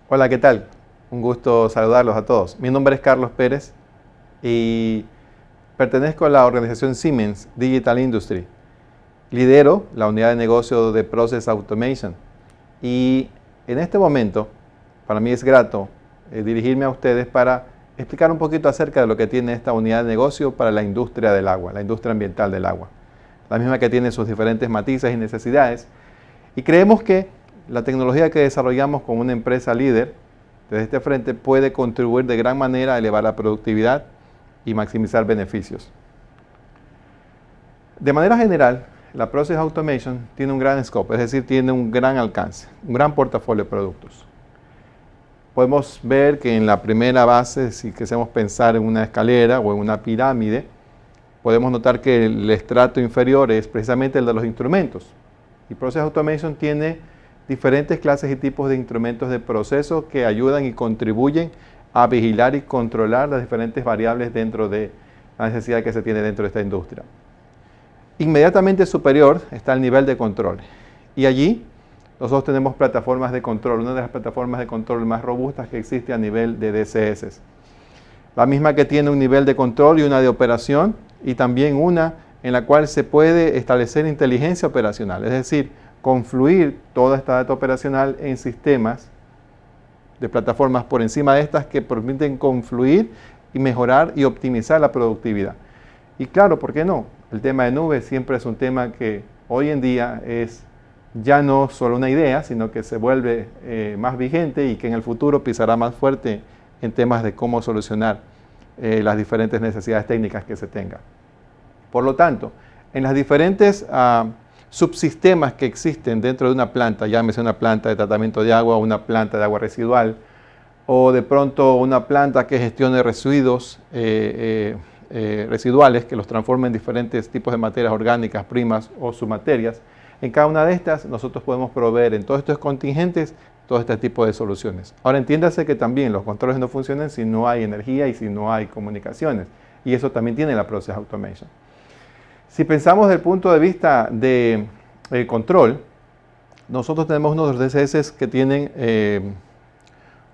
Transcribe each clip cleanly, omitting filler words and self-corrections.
Hola, ¿qué tal? Un gusto saludarlos a todos. Mi nombre es Carlos Pérez y pertenezco a la organización Siemens Digital Industry. Lidero la unidad de negocio de Process Automation y en este momento para mí es grato dirigirme a ustedes para explicar un poquito acerca de lo que tiene esta unidad de negocio para la industria del agua, la industria ambiental del agua. La misma que tiene sus diferentes matices y necesidades. Y creemos que la tecnología que desarrollamos como una empresa líder desde este frente puede contribuir de gran manera a elevar la productividad y maximizar beneficios. De manera general, la Process Automation tiene un gran scope, es decir, tiene un gran alcance, un gran portafolio de productos. Podemos ver que en la primera base, si queremos pensar en una escalera o en una pirámide, podemos notar que el estrato inferior es precisamente el de los instrumentos. Y Process Automation tiene diferentes clases y tipos de instrumentos de proceso que ayudan y contribuyen a vigilar y controlar las diferentes variables dentro de la necesidad que se tiene dentro de esta industria. Inmediatamente superior está el nivel de control. Y allí nosotros tenemos plataformas de control, una de las plataformas de control más robustas que existe a nivel de DCS. La misma que tiene un nivel de control y una de operación, y también una en la cual se puede establecer inteligencia operacional, es decir, confluir toda esta data operacional en sistemas de plataformas por encima de estas que permiten confluir y mejorar y optimizar la productividad. Y claro, ¿por qué no? El tema de nubes siempre es un tema que hoy en día es ya no solo una idea, sino que se vuelve más vigente y que en el futuro pisará más fuerte en temas de cómo solucionar las diferentes necesidades técnicas que se tengan. Por lo tanto, en las diferentes subsistemas que existen dentro de una planta, llámese una planta de tratamiento de agua, una planta de agua residual, o de pronto una planta que gestione residuos residuales, que los transforme en diferentes tipos de materias orgánicas, primas o submaterias. En cada una de estas nosotros podemos proveer en todos estos contingentes todo este tipo de soluciones. Ahora entiéndase que también los controles no funcionan si no hay energía y si no hay comunicaciones, y eso también tiene la Process Automation. Si pensamos desde el punto de vista de control, nosotros tenemos unos DCS que tienen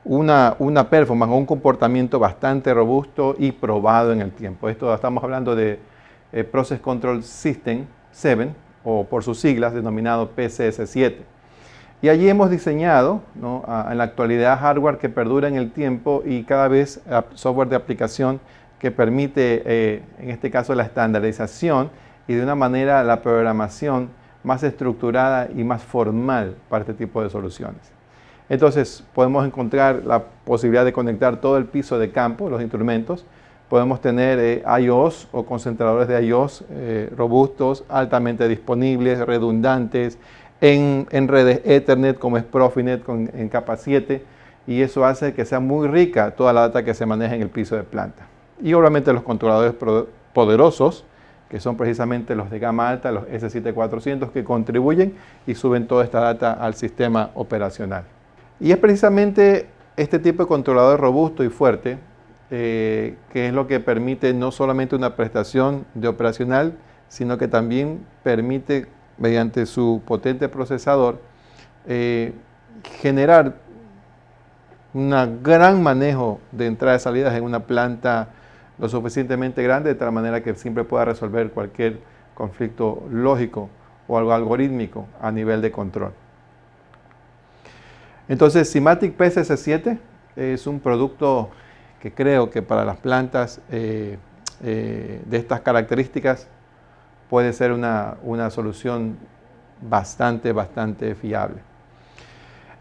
una performance o un comportamiento bastante robusto y probado en el tiempo. Esto estamos hablando de Process Control System 7, o por sus siglas denominado PCS7. Y allí hemos diseñado, ¿no?, en la actualidad hardware que perdura en el tiempo y cada vez software de aplicación que permite, en este caso, la estandarización y de una manera la programación más estructurada y más formal para este tipo de soluciones. Entonces, podemos encontrar la posibilidad de conectar todo el piso de campo, los instrumentos. Podemos tener IOs o concentradores de IOs robustos, altamente disponibles, redundantes, en redes Ethernet como es Profinet en capa 7, y eso hace que sea muy rica toda la data que se maneja en el piso de planta. Y obviamente los controladores poderosos, que son precisamente los de gama alta, los S7400, que contribuyen y suben toda esta data al sistema operacional. Y es precisamente este tipo de controlador robusto y fuerte que es lo que permite no solamente una prestación de operacional, sino que también permite, mediante su potente procesador, generar un gran manejo de entradas y salidas en una planta lo suficientemente grande, de tal manera que siempre pueda resolver cualquier conflicto lógico o algo algorítmico a nivel de control. Entonces, Simatic PCS7 es un producto que creo que para las plantas de estas características puede ser una solución bastante fiable.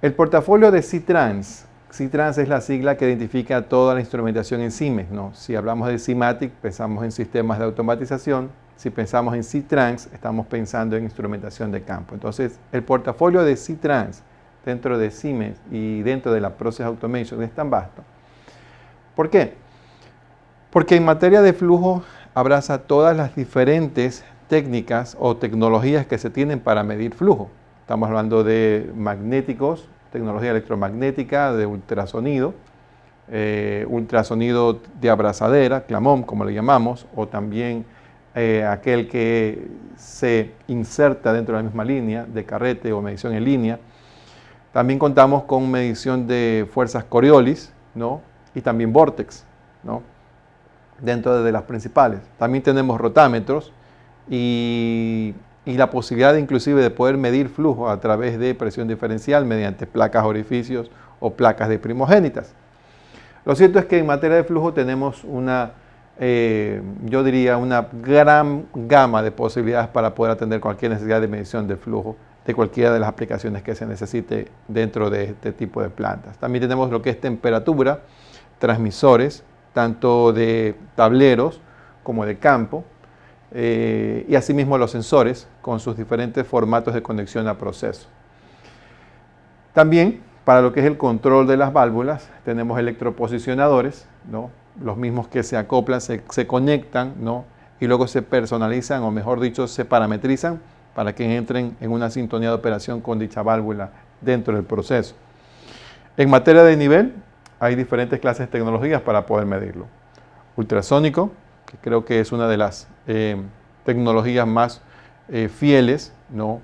El portafolio de C-Trans. C-Trans es la sigla que identifica toda la instrumentación en Siemens, ¿no? Si hablamos de Simatic, pensamos en sistemas de automatización. Si pensamos en C-Trans, estamos pensando en instrumentación de campo. Entonces, el portafolio de C-Trans dentro de Siemens y dentro de la Process Automation es tan vasto. ¿Por qué? Porque en materia de flujo abraza todas las diferentes técnicas o tecnologías que se tienen para medir flujo. Estamos hablando de magnéticos, tecnología electromagnética, de ultrasonido, ultrasonido de abrazadera, CLAMOM como le llamamos, o también aquel que se inserta dentro de la misma línea, de carrete o medición en línea. También contamos con medición de fuerzas Coriolis, ¿no? Y también Vortex, ¿no? Dentro de las principales. También tenemos rotámetros y la posibilidad inclusive de poder medir flujo a través de presión diferencial mediante placas orificios o placas de primogénitas. Lo cierto es que en materia de flujo tenemos yo diría, una gran gama de posibilidades para poder atender cualquier necesidad de medición de flujo de cualquiera de las aplicaciones que se necesite dentro de este tipo de plantas. También tenemos lo que es temperatura, transmisores, tanto de tableros como de campo, y asimismo los sensores con sus diferentes formatos de conexión a proceso. También para lo que es el control de las válvulas tenemos electroposicionadores, ¿no? Los mismos que se acoplan, se conectan, ¿no? Y luego se personalizan, o mejor dicho, se parametrizan para que entren en una sintonía de operación con dicha válvula dentro del proceso. En materia de nivel, hay diferentes clases de tecnologías para poder medirlo. Ultrasónico, que creo que es una de las tecnologías más fieles, ¿no?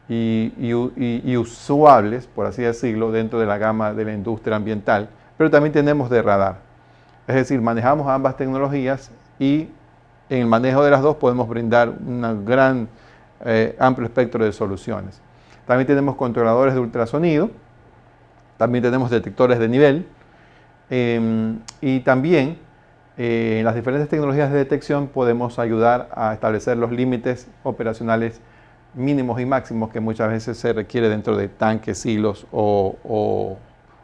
y usuables, por así decirlo, dentro de la gama de la industria ambiental, pero también tenemos de radar. Es decir, manejamos ambas tecnologías y en el manejo de las dos podemos brindar un gran amplio espectro de soluciones. También tenemos controladores de ultrasonido, también tenemos detectores de nivel y también en las diferentes tecnologías de detección podemos ayudar a establecer los límites operacionales mínimos y máximos que muchas veces se requiere dentro de tanques, silos o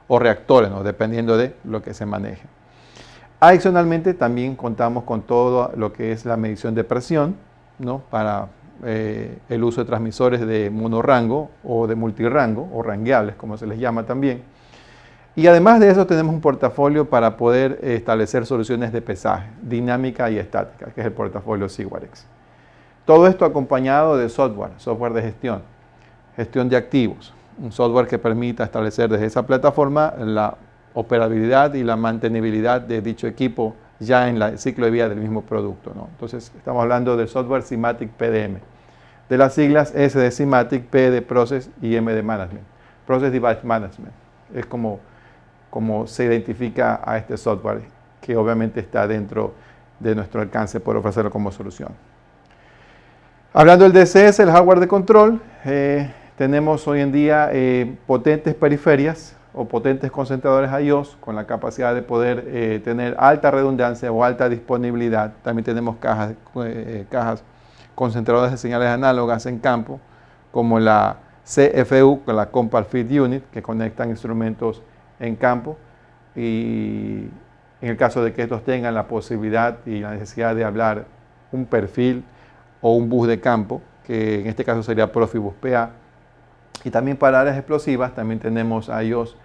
reactores, ¿no? Dependiendo de lo que se maneje. Adicionalmente, también contamos con todo lo que es la medición de presión, ¿no? Para el uso de transmisores de monorrango o de multirango, o rangueables, como se les llama también. Y además de eso, tenemos un portafolio para poder establecer soluciones de pesaje, dinámica y estática, que es el portafolio Sigwarex. Todo esto acompañado de software de gestión de activos, un software que permita establecer desde esa plataforma la operabilidad y la mantenibilidad de dicho equipo ya en el ciclo de vida del mismo producto, ¿no? Entonces, estamos hablando del software Simatic PDM, de las siglas S de Simatic, P de Process y M de Management. Process Device Management es como se identifica a este software, que obviamente está dentro de nuestro alcance por ofrecerlo como solución. Hablando del DCS, el hardware de control, tenemos hoy en día potentes periferias o potentes concentradores I/Os con la capacidad de poder tener alta redundancia o alta disponibilidad. También tenemos cajas concentradoras de señales análogas en campo, como la CFU, con la Compact Feed Unit, que conectan instrumentos en campo, y en el caso de que estos tengan la posibilidad y la necesidad de hablar un perfil o un bus de campo, que en este caso sería Profibus PA. Y también para áreas explosivas también tenemos I/Os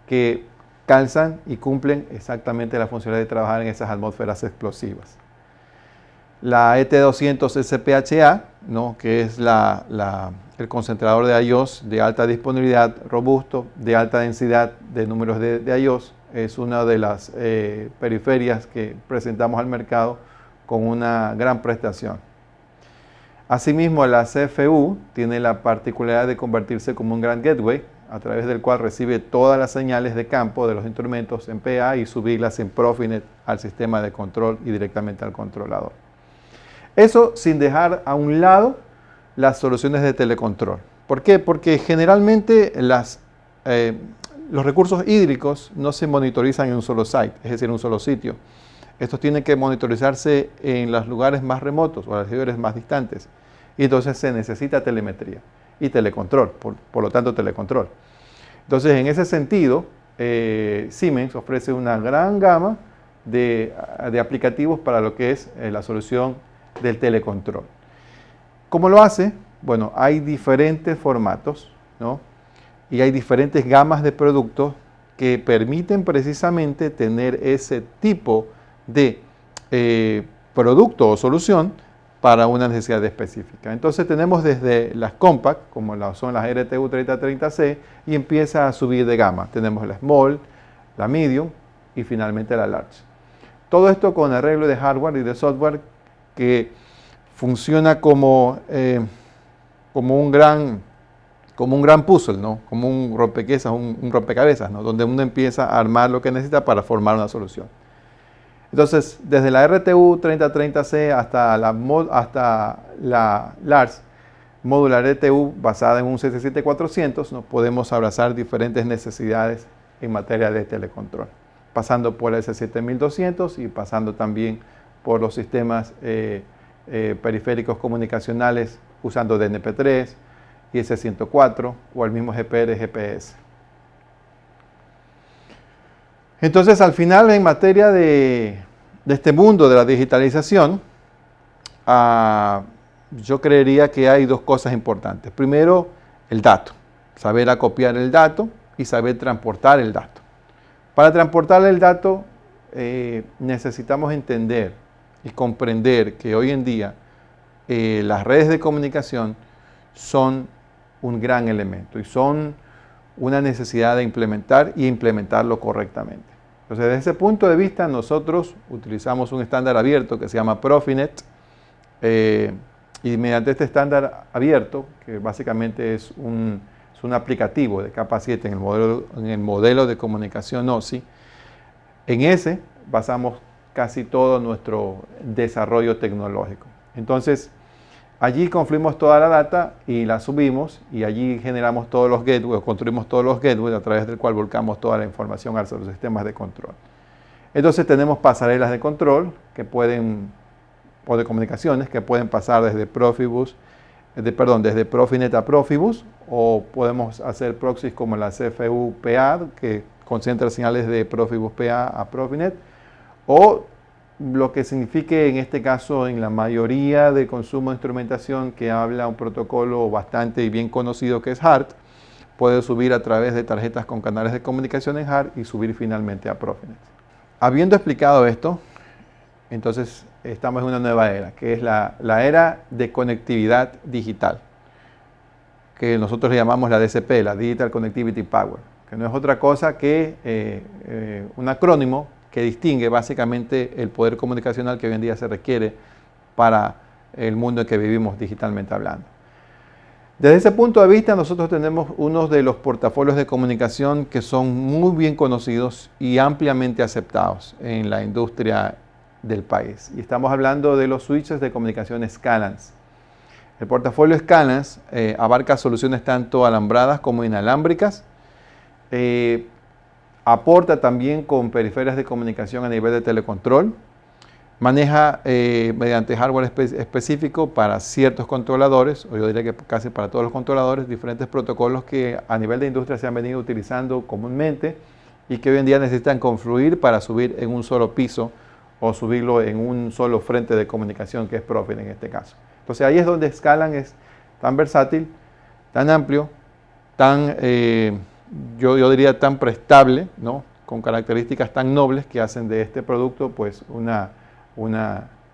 que calzan y cumplen exactamente la funcionalidad de trabajar en esas atmósferas explosivas. La ET200 SPHA, ¿no? Que es el concentrador de I/Os de alta disponibilidad, robusto, de alta densidad de números de I/Os, es una de las periferias que presentamos al mercado con una gran prestación. Asimismo, la CFU tiene la particularidad de convertirse como un gran gateway, a través del cual recibe todas las señales de campo de los instrumentos en PA y subirlas en Profinet al sistema de control y directamente al controlador. Eso sin dejar a un lado las soluciones de telecontrol. ¿Por qué? Porque generalmente los recursos hídricos no se monitorizan en un solo site, es decir, en un solo sitio. Estos tienen que monitorizarse en los lugares más remotos o en los lugares más distantes. Y entonces se necesita telemetría y telecontrol, por lo tanto telecontrol. Entonces, en ese sentido, Siemens ofrece una gran gama de aplicativos para lo que es la solución del telecontrol. ¿Cómo lo hace? Bueno, hay diferentes formatos, ¿no? Y hay diferentes gamas de productos que permiten precisamente tener ese tipo de producto o solución para una necesidad específica. Entonces tenemos desde las compact, como son las RTU 3030C, y empieza a subir de gama. Tenemos la small, la medium y finalmente la large. Todo esto con arreglo de hardware y de software que funciona como un gran como un gran puzzle, ¿no? Como un rompecabezas, ¿no? Donde uno empieza a armar lo que necesita para formar una solución. Entonces, desde la RTU 3030C hasta la LARS, Modular RTU basada en un 77400, ¿no? Podemos abrazar diferentes necesidades en materia de telecontrol, pasando por el S7200 y pasando también por los sistemas periféricos comunicacionales usando DNP3, IS-104 o el mismo GPR-GPS. Entonces, al final, en materia de este mundo de la digitalización, yo creería que hay dos cosas importantes. Primero, el dato, saber acopiar el dato y saber transportar el dato. Para transportar el dato necesitamos entender y comprender que hoy en día las redes de comunicación son un gran elemento y son una necesidad de implementar y implementarlo correctamente. Entonces, desde ese punto de vista, nosotros utilizamos un estándar abierto que se llama Profinet, y mediante este estándar abierto, que básicamente es un aplicativo de capa 7 en el modelo de comunicación OSI, en ese basamos casi todo nuestro desarrollo tecnológico. Entonces, allí confluimos toda la data y la subimos, y allí generamos todos los gateways, construimos todos los gateways a través del cual volcamos toda la información hacia los sistemas de control. Entonces tenemos pasarelas de control o de comunicaciones que pueden pasar desde desde Profinet a Profibus, o podemos hacer proxies como la CFU-PA, que concentra señales de Profibus-PA a Profinet, o lo que signifique en este caso en la mayoría de consumo de instrumentación que habla un protocolo bastante y bien conocido que es HART, puede subir a través de tarjetas con canales de comunicación en HART y subir finalmente a Profinet. Habiendo explicado esto, entonces estamos en una nueva era, que es la era de conectividad digital, que nosotros le llamamos la DCP, la Digital Connectivity Power, que no es otra cosa que un acrónimo que distingue básicamente el poder comunicacional que hoy en día se requiere para el mundo en que vivimos digitalmente hablando. Desde ese punto de vista, nosotros tenemos uno de los portafolios de comunicación que son muy bien conocidos y ampliamente aceptados en la industria del país. Y estamos hablando de los switches de comunicación Scalance. El portafolio Scalance abarca soluciones tanto alambradas como inalámbricas. Aporta también con periféricas de comunicación a nivel de telecontrol. Maneja mediante hardware específico para ciertos controladores, o yo diría que casi para todos los controladores, diferentes protocolos que a nivel de industria se han venido utilizando comúnmente y que hoy en día necesitan confluir para subir en un solo piso o subirlo en un solo frente de comunicación, que es Profinet en este caso. Entonces ahí es donde Scalance es tan versátil, tan amplio, tan, yo diría tan prestable, ¿no? Con características tan nobles que hacen de este producto pues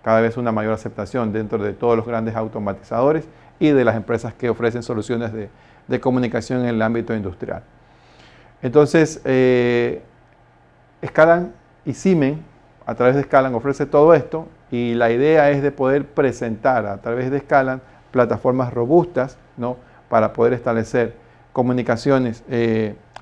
cada vez una mayor aceptación dentro de todos los grandes automatizadores y de las empresas que ofrecen soluciones de comunicación en el ámbito industrial. Entonces, Scalance y Siemens a través de Scalance ofrece todo esto, y la idea es de poder presentar a través de Scalance plataformas robustas, ¿no? Para poder establecer comunicaciones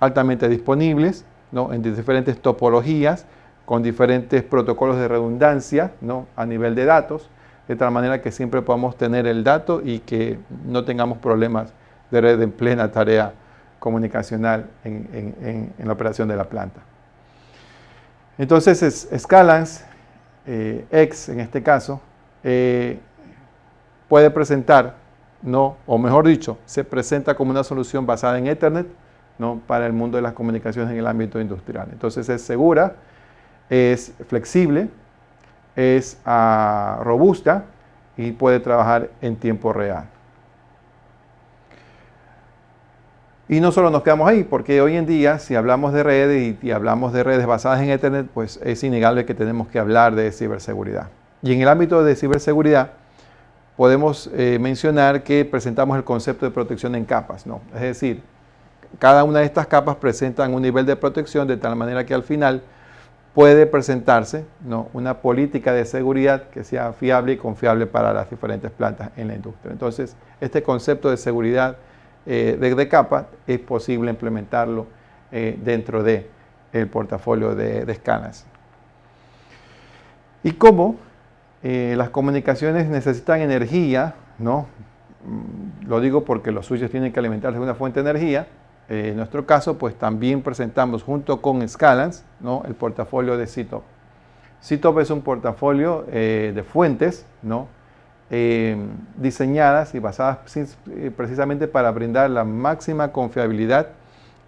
altamente disponibles, ¿no? En diferentes topologías, con diferentes protocolos de redundancia, ¿no? A nivel de datos, de tal manera que siempre podamos tener el dato y que no tengamos problemas de red en plena tarea comunicacional en la operación de la planta. Entonces, Scalance X, en este caso, puede presentar, ¿no? O mejor dicho, se presenta como una solución basada en Ethernet, ¿no? Para el mundo de las comunicaciones en el ámbito industrial. Entonces, es segura, es flexible, es robusta y puede trabajar en tiempo real. Y no solo nos quedamos ahí, porque hoy en día, si hablamos de redes y hablamos de redes basadas en Ethernet, pues es innegable que tenemos que hablar de ciberseguridad. Y en el ámbito de ciberseguridad, podemos mencionar que presentamos el concepto de protección en capas, ¿no? Es decir, cada una de estas capas presentan un nivel de protección de tal manera que al final puede presentarse, ¿no? Una política de seguridad que sea fiable y confiable para las diferentes plantas en la industria. Entonces, este concepto de seguridad de capa, es posible implementarlo dentro del portafolio de Scalance. Y cómo las comunicaciones necesitan energía, ¿no? Lo digo porque los switches tienen que alimentarse de una fuente de energía. En nuestro caso, pues también presentamos junto con Scalance, ¿no?, el portafolio de CTOP. CTOP es un portafolio de fuentes, ¿no?, diseñadas y basadas precisamente para brindar la máxima confiabilidad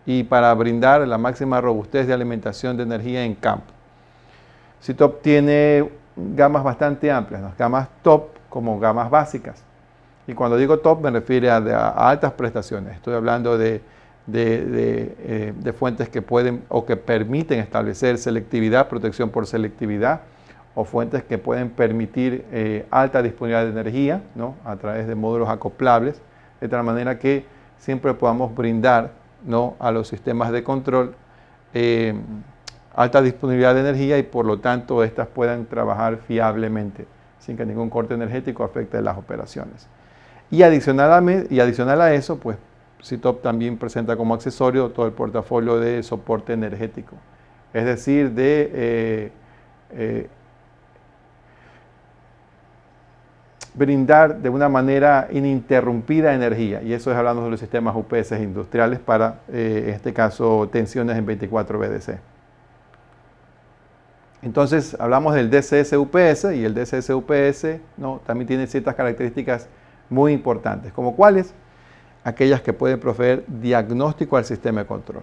y para brindar la máxima robustez de alimentación de energía en campo. CTOP tiene gamas bastante amplias, ¿no?, gamas top como gamas básicas. Y cuando digo top me refiero a altas prestaciones. Estoy hablando de fuentes que pueden o que permiten establecer selectividad, protección por selectividad, o fuentes que pueden permitir alta disponibilidad de energía, ¿no?, a través de módulos acoplables, de tal manera que siempre podamos brindar, ¿no?, a los sistemas de control alta disponibilidad de energía y por lo tanto estas puedan trabajar fiablemente sin que ningún corte energético afecte las operaciones. Y adicional a eso, pues CTOP también presenta como accesorio todo el portafolio de soporte energético, es decir, de brindar de una manera ininterrumpida energía, y eso es hablando de los sistemas UPS industriales para, en este caso, tensiones en 24 VDC. Entonces, hablamos del DCS-UPS, y el DCS-UPS, ¿no?, también tiene ciertas características muy importantes, como cuáles, aquellas que pueden proveer diagnóstico al sistema de control.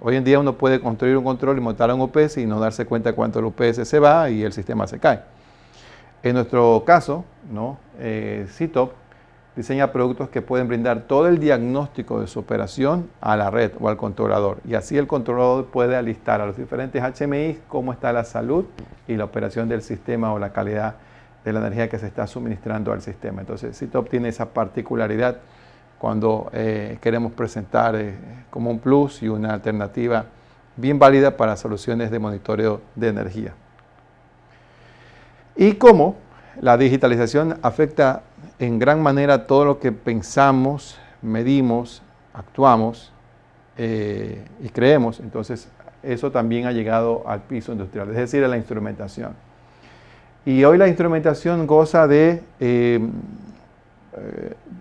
Hoy en día uno puede construir un control y montar un UPS y no darse cuenta cuánto el UPS se va y el sistema se cae. En nuestro caso, ¿no?, CTOP diseña productos que pueden brindar todo el diagnóstico de su operación a la red o al controlador. Y así el controlador puede alistar a los diferentes HMI cómo está la salud y la operación del sistema o la calidad de la energía que se está suministrando al sistema. Entonces, CTOP tiene esa particularidad cuando queremos presentar como un plus y una alternativa bien válida para soluciones de monitoreo de energía. Y cómo la digitalización afecta en gran manera todo lo que pensamos, medimos, actuamos y creemos. Entonces, eso también ha llegado al piso industrial, es decir, a la instrumentación. Y hoy la instrumentación goza de,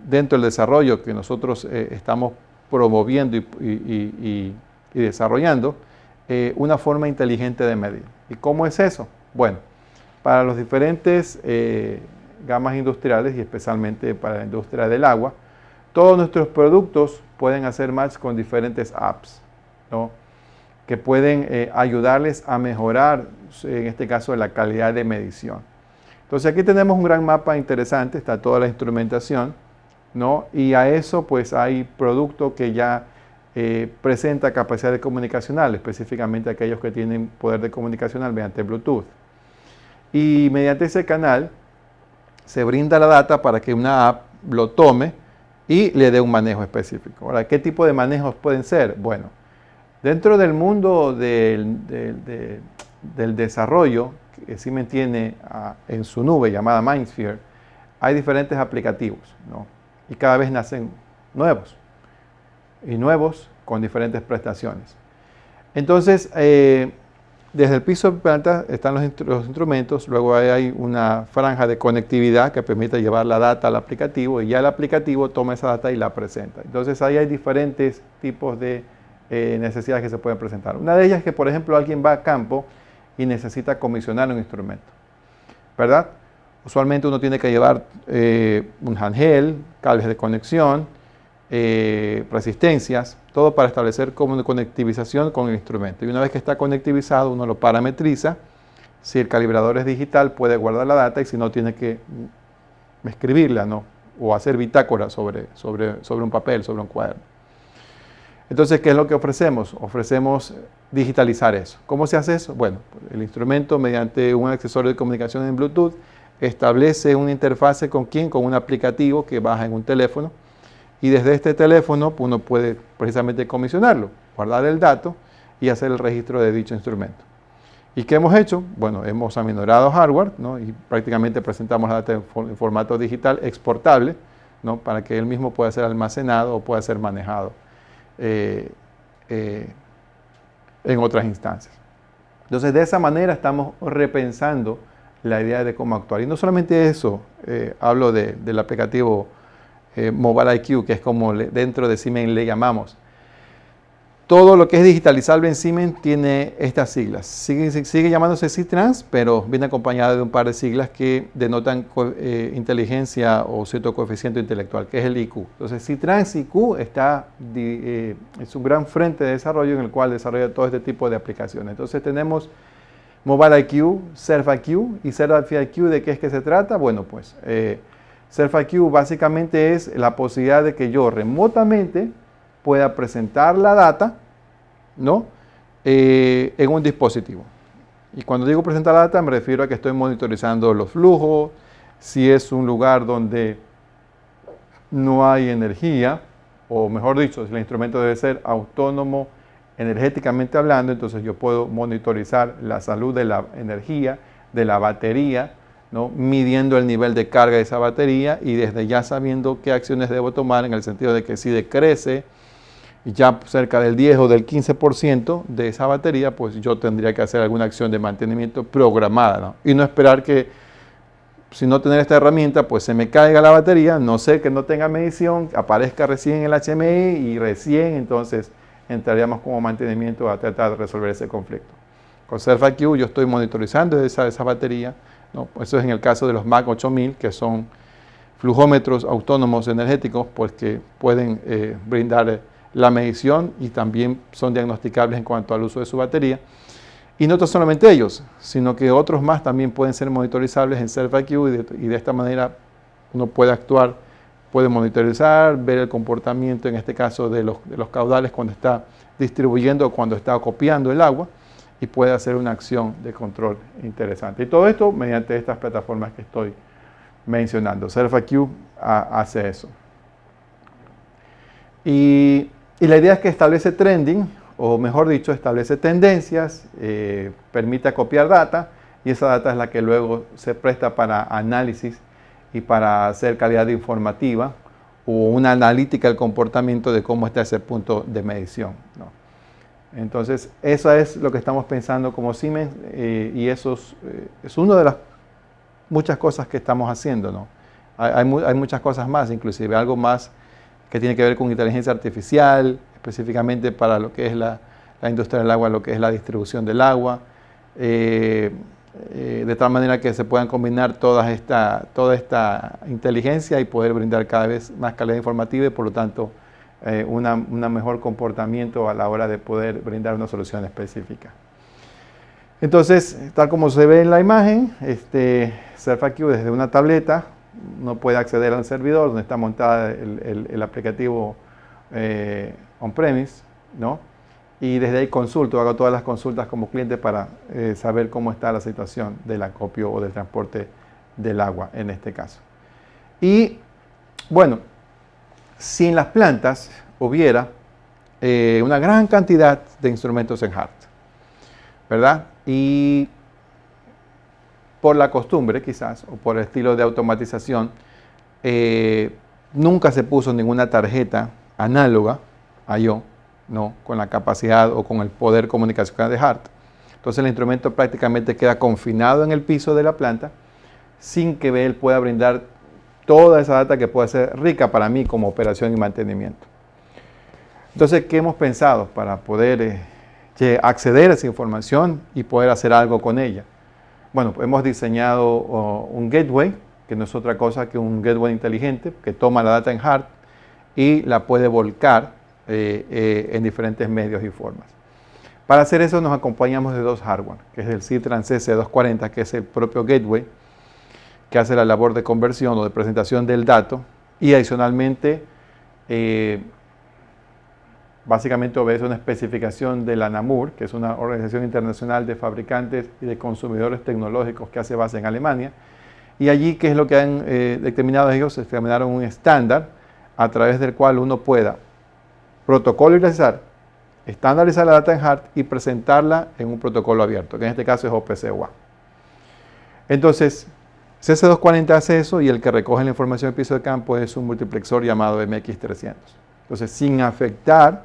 dentro del desarrollo que nosotros estamos promoviendo y desarrollando, una forma inteligente de medir. ¿Y cómo es eso? Bueno, para los diferentes gamas industriales y especialmente para la industria del agua, todos nuestros productos pueden hacer match con diferentes apps, ¿no?, que pueden ayudarles a mejorar, en este caso, la calidad de medición. Entonces aquí tenemos un gran mapa interesante, está toda la instrumentación, ¿no?, y a eso pues hay producto que ya presenta capacidad de comunicacional, específicamente aquellos que tienen poder de comunicacional mediante Bluetooth. Y mediante ese canal se brinda la data para que una app lo tome y le dé un manejo específico. Ahora, ¿qué tipo de manejos pueden ser? Bueno, dentro del mundo del desarrollo, que Siemens tiene en su nube llamada MindSphere, hay diferentes aplicativos, ¿no?, y cada vez nacen nuevos, y nuevos con diferentes prestaciones. Entonces, desde el piso de planta están los instrumentos, luego hay una franja de conectividad que permite llevar la data al aplicativo y ya el aplicativo toma esa data y la presenta. Entonces ahí hay diferentes tipos de necesidades que se pueden presentar. Una de ellas es que, por ejemplo, alguien va a campo y necesita comisionar un instrumento, ¿verdad? Usualmente uno tiene que llevar un handheld, cables de conexión, resistencias, todo para establecer como una conectivización con el instrumento. Y una vez que está conectivizado, uno lo parametriza. Si el calibrador es digital, puede guardar la data, y si no, tiene que escribirla, ¿no?, o hacer bitácora sobre un papel, sobre un cuaderno. Entonces, ¿qué es lo que ofrecemos? Ofrecemos digitalizar eso. ¿Cómo se hace eso? Bueno, el instrumento, mediante un accesorio de comunicación en Bluetooth, establece una interfase con un aplicativo que baja en un teléfono, y desde este teléfono uno puede precisamente comisionarlo, guardar el dato y hacer el registro de dicho instrumento. ¿Y qué hemos hecho? Bueno, hemos aminorado hardware, ¿no?, y prácticamente presentamos la data en formato digital exportable, ¿no? Para que él mismo pueda ser almacenado o pueda ser manejado en otras instancias. Entonces, de esa manera estamos repensando la idea de cómo actuar. Y no solamente eso, hablo del aplicativo Mobile IQ, que es como dentro de Siemens le llamamos. Todo lo que es digitalizable en Siemens tiene estas siglas. Sigue llamándose C-Trans, pero viene acompañada de un par de siglas que denotan inteligencia o cierto coeficiente intelectual, que es el IQ. Entonces, C-Trans IQ es un gran frente de desarrollo en el cual desarrolla todo este tipo de aplicaciones. Entonces, tenemos Mobile IQ, Surf IQ y Surf IQ. ¿De qué es que se trata? Bueno, pues Surf IQ básicamente es la posibilidad de que yo remotamente pueda presentar la data, ¿no? En un dispositivo. Y cuando digo presentar la data me refiero a que estoy monitorizando los flujos, si es un lugar donde no hay energía, o mejor dicho, si el instrumento debe ser autónomo energéticamente hablando, entonces yo puedo monitorizar la salud de la energía, de la batería, ¿no? Midiendo el nivel de carga de esa batería y desde ya sabiendo qué acciones debo tomar en el sentido de que si decrece ya cerca del 10 o del 15% de esa batería, pues yo tendría que hacer alguna acción de mantenimiento programada, ¿no? Y no esperar que, si no tener esta herramienta, pues se me caiga la batería, no sé que no tenga medición, aparezca recién el HMI y recién entonces entraríamos como mantenimiento a tratar de resolver ese conflicto. Con Surf IQ yo estoy monitorizando esa batería, ¿no? Eso es en el caso de los MAC 8000, que son flujómetros autónomos energéticos, pues que pueden brindar la medición y también son diagnosticables en cuanto al uso de su batería. Y no solamente ellos, sino que otros más también pueden ser monitorizables en Surf IQ y de esta manera uno puede actuar, puede monitorizar, ver el comportamiento, en este caso de los caudales cuando está distribuyendo o cuando está copiando el agua y puede hacer una acción de control interesante. Y todo esto mediante estas plataformas que estoy mencionando. Surf IQ hace eso. Y la idea es que establece trending, o mejor dicho, establece tendencias, permite copiar data, y esa data es la que luego se presta para análisis y para hacer calidad informativa o una analítica del comportamiento de cómo está ese punto de medición, ¿no? Entonces, eso es lo que estamos pensando como Siemens, y eso es una de las muchas cosas que estamos haciendo, ¿no? Hay muchas cosas más, inclusive algo más que tiene que ver con inteligencia artificial, específicamente para lo que es la industria del agua, lo que es la distribución del agua, de tal manera que se puedan combinar toda esta inteligencia y poder brindar cada vez más calidad informativa y por lo tanto un mejor comportamiento a la hora de poder brindar una solución específica. Entonces, tal como se ve en la imagen, Surf IQ desde una tableta uno puede acceder al servidor donde está montada el aplicativo on-premise, ¿no? Y desde ahí hago todas las consultas como cliente para saber cómo está la situación del acopio o del transporte del agua en este caso. Y bueno, si en las plantas hubiera una gran cantidad de instrumentos en HART, ¿verdad? Y por la costumbre quizás, o por el estilo de automatización, nunca se puso ninguna tarjeta análoga a I/O, ¿no? Con la capacidad o con el poder comunicacional de HART. Entonces el instrumento prácticamente queda confinado en el piso de la planta sin que él pueda brindar toda esa data que puede ser rica para mí como operación y mantenimiento. Entonces, ¿qué hemos pensado para poder acceder a esa información y poder hacer algo con ella? Bueno, pues hemos diseñado un gateway, que no es otra cosa que un gateway inteligente, que toma la data en HART y la puede volcar en diferentes medios y formas. Para hacer eso nos acompañamos de dos hardware, que es el C-Trans S240, que es el propio gateway, que hace la labor de conversión o de presentación del dato, y adicionalmente, básicamente obedece una especificación de la NAMUR, que es una organización internacional de fabricantes y de consumidores tecnológicos que hace base en Alemania. Y allí, ¿qué es lo que han determinado ellos? Determinaron un estándar a través del cual uno pueda protocolarizar, estandarizar la data en HART y presentarla en un protocolo abierto, que en este caso es OPC UA. Entonces, CC240 hace eso y el que recoge la información del piso de campo es un multiplexor llamado MX300. Entonces, sin afectar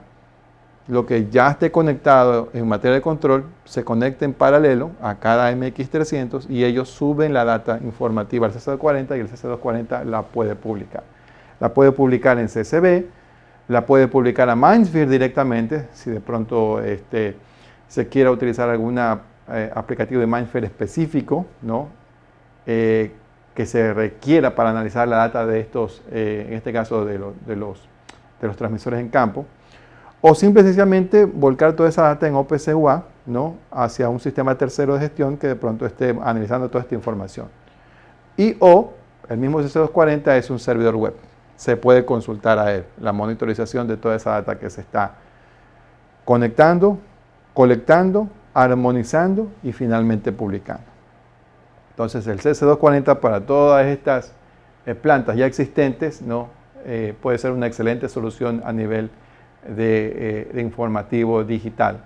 lo que ya esté conectado en materia de control, se conecta en paralelo a cada MX300 y ellos suben la data informativa al CC240 y el CC240 la puede publicar. La puede publicar en CCB, la puede publicar a Mindsphere directamente, si de pronto se quiera utilizar algún aplicativo de Mindsphere específico, ¿no? Que se requiera para analizar la data de estos, en este caso de los transmisores en campo, o simple y sencillamente volcar toda esa data en OPC UA, ¿no? Hacia un sistema tercero de gestión que de pronto esté analizando toda esta información. O el mismo CC240 es un servidor web. Se puede consultar a él la monitorización de toda esa data que se está conectando, colectando, armonizando y finalmente publicando. Entonces el CC240 para todas estas plantas ya existentes, ¿no? Puede ser una excelente solución a nivel de informativo digital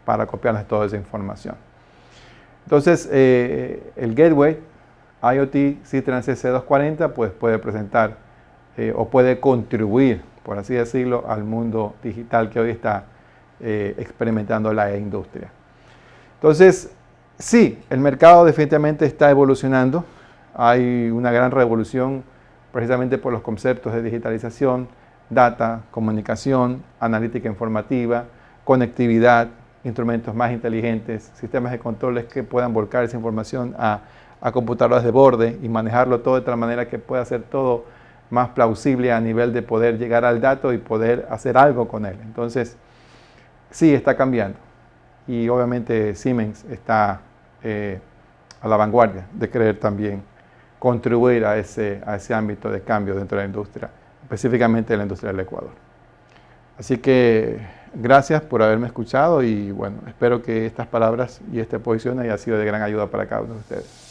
para copiarles toda esa información. Entonces el gateway IoT Citrans CC240 pues puede presentar o puede contribuir, por así decirlo, al mundo digital que hoy está experimentando la industria. Entonces, sí, el mercado definitivamente está evolucionando. Hay una gran revolución precisamente por los conceptos de digitalización, data, comunicación, analítica informativa, conectividad, instrumentos más inteligentes, sistemas de controles que puedan volcar esa información a computadoras de borde y manejarlo todo de tal manera que pueda ser todo más plausible a nivel de poder llegar al dato y poder hacer algo con él. Entonces, sí, está cambiando. Y obviamente Siemens está a la vanguardia de querer también contribuir a ese ámbito de cambio dentro de la industria, específicamente en la industria del Ecuador. Así que gracias por haberme escuchado y bueno, espero que estas palabras y esta exposición haya sido de gran ayuda para cada uno de ustedes.